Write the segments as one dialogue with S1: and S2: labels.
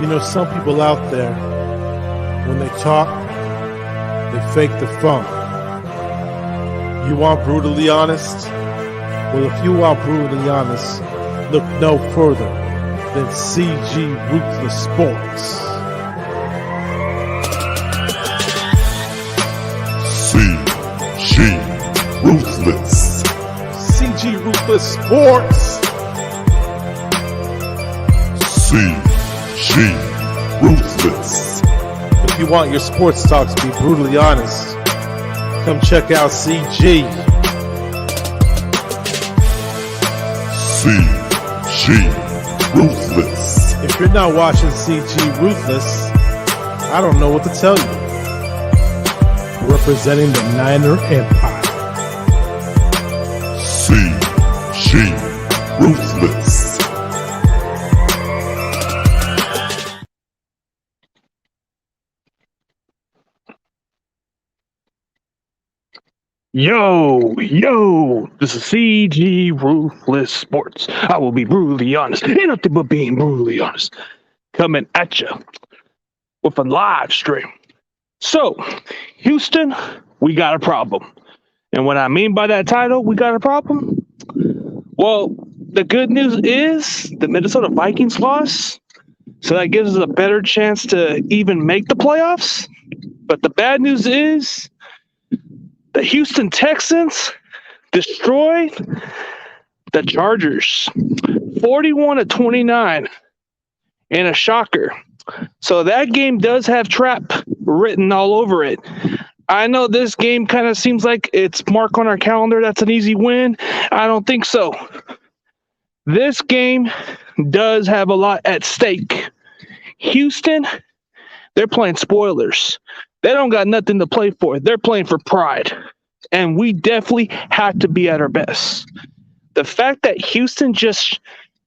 S1: You know, some people out there, when they talk, they fake the funk. You want brutally honest? Well, if you want brutally honest, look no further than CG Ruthless Sports.
S2: CG Ruthless.
S1: CG Ruthless Sports.
S2: CG Ruthless.
S1: If you want your sports talk to be brutally honest, come check out CG.
S2: CG Ruthless.
S1: If you're not watching CG Ruthless, I don't know what to tell you. Representing the Niner Empire.
S2: CG Ruthless.
S3: Yo, this is CG Ruthless Sports. I will be brutally honest. Ain't nothing but being brutally honest. Coming at you with a live stream. So, Houston, we got a problem. And what I mean by that title, we got a problem? Well, the good news is the Minnesota Vikings lost. So that gives us a better chance to even make the playoffs. But the bad news is the Houston Texans destroyed the Chargers 41-29 in a shocker. So that game does have trap written all over it. I know this game kind of seems like it's marked on our calendar. That's an easy win. I don't think so. This game does have a lot at stake. Houston, they're playing spoilers. They don't got nothing to play for. They're playing for pride. And we definitely have to be at our best. The fact that Houston just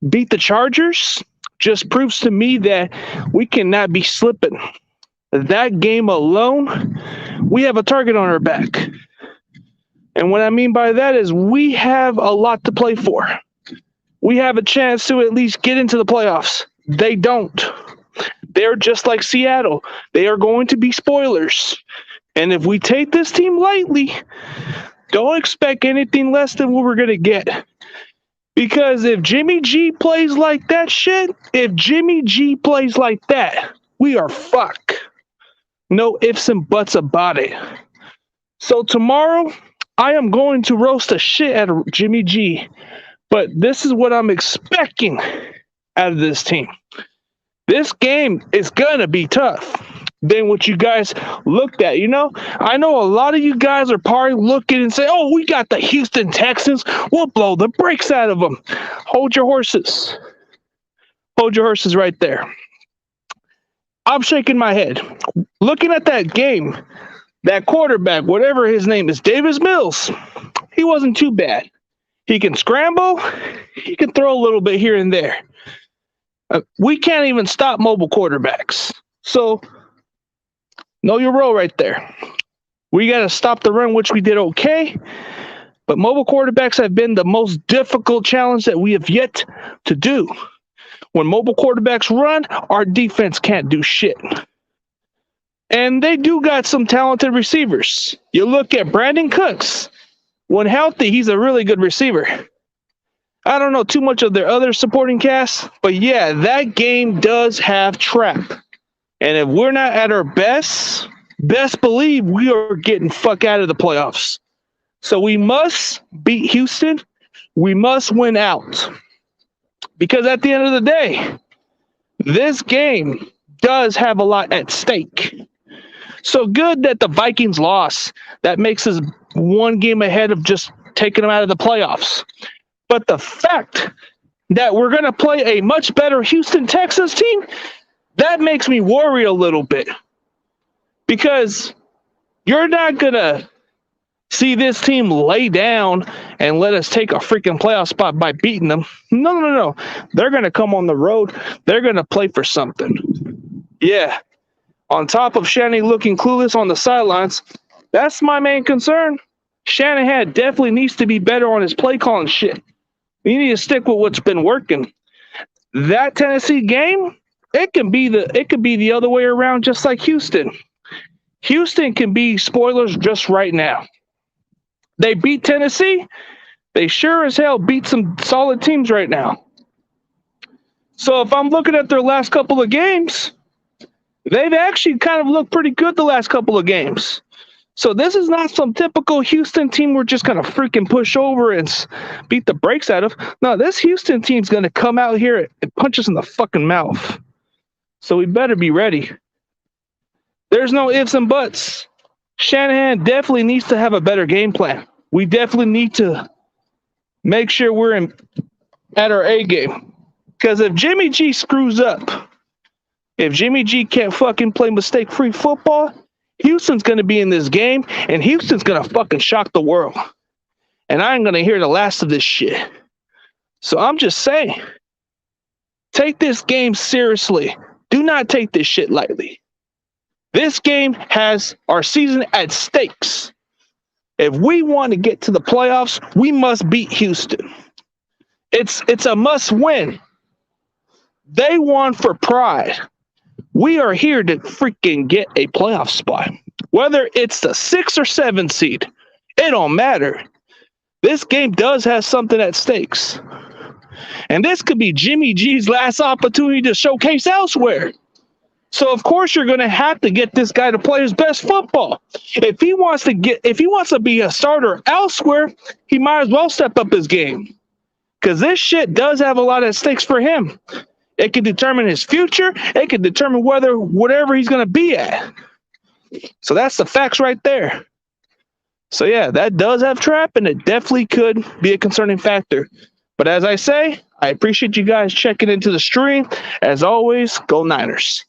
S3: beat the Chargers just proves to me that we cannot be slipping. That game alone, we have a target on our back. And what I mean by that is we have a lot to play for. We have a chance to at least get into the playoffs. They don't. They're just like Seattle. They are going to be spoilers. And if we take this team lightly, don't expect anything less than what we're going to get. Because if Jimmy G plays like that shit, we are fucked. No ifs and buts about it. So tomorrow, I am going to roast the shit out of Jimmy G. But this is what I'm expecting out of this team. This game is going to be tough than what you guys looked at. You know, I know a lot of you guys are probably looking and say, oh, we got the Houston Texans. We'll blow the brakes out of them. Hold your horses. Hold your horses right there. I'm shaking my head. Looking at that game, that quarterback, whatever his name is, Davis Mills, he wasn't too bad. He can scramble. He can throw a little bit here and there. We can't even stop mobile quarterbacks. So, know your role right there. We got to stop the run, which we did okay. But mobile quarterbacks have been the most difficult challenge that we have yet to do. When mobile quarterbacks run, our defense can't do shit. And they do got some talented receivers. You look at Brandon Cooks. When healthy, he's a really good receiver. I don't know too much of their other supporting cast, but yeah, that game does have trap. And if we're not at our best believe we are getting fuck out of the playoffs. So we must beat Houston. We must win out. Because at the end of the day, this game does have a lot at stake. So good that the Vikings lost. That makes us one game ahead of just taking them out of the playoffs. But the fact that we're going to play a much better Houston Texans team, that makes me worry a little bit. Because you're not going to see this team lay down and let us take a freaking playoff spot by beating them. No. They're going to come on the road. They're going to play for something. Yeah. On top of Shanahan looking clueless on the sidelines, that's my main concern. Shanahan definitely needs to be better on his play calling shit. You need to stick with what's been working. That Tennessee game, it could be the other way around, just like Houston. Houston can be spoilers just right now. They beat Tennessee. They sure as hell beat some solid teams right now. So if I'm looking at their last couple of games, they've actually kind of looked pretty good the last couple of games. So this is not some typical Houston team we're just going to freaking push over and beat the brakes out of. No, this Houston team's going to come out here and punch us in the fucking mouth. So we better be ready. There's no ifs and buts. Shanahan definitely needs to have a better game plan. We definitely need to make sure we're at our A game. Because if Jimmy G screws up, if Jimmy G can't fucking play mistake-free football, Houston's going to be in this game, and Houston's going to fucking shock the world. And I ain't going to hear the last of this shit. So I'm just saying, take this game seriously. Do not take this shit lightly. This game has our season at stakes. If we want to get to the playoffs, we must beat Houston. It's a must win. They won for pride. We are here to freaking get a playoff spot. Whether it's the 6 or 7 seed, it don't matter. This game does have something at stakes. And this could be Jimmy G's last opportunity to showcase elsewhere. So of course you're going to have to get this guy to play his best football. If he wants to be a starter elsewhere, he might as well step up his game. Because this shit does have a lot at stakes for him. It can determine his future. It can determine whatever he's going to be at. So that's the facts right there. So yeah, that does have trap, and it definitely could be a concerning factor. But as I say, I appreciate you guys checking into the stream. As always, go Niners.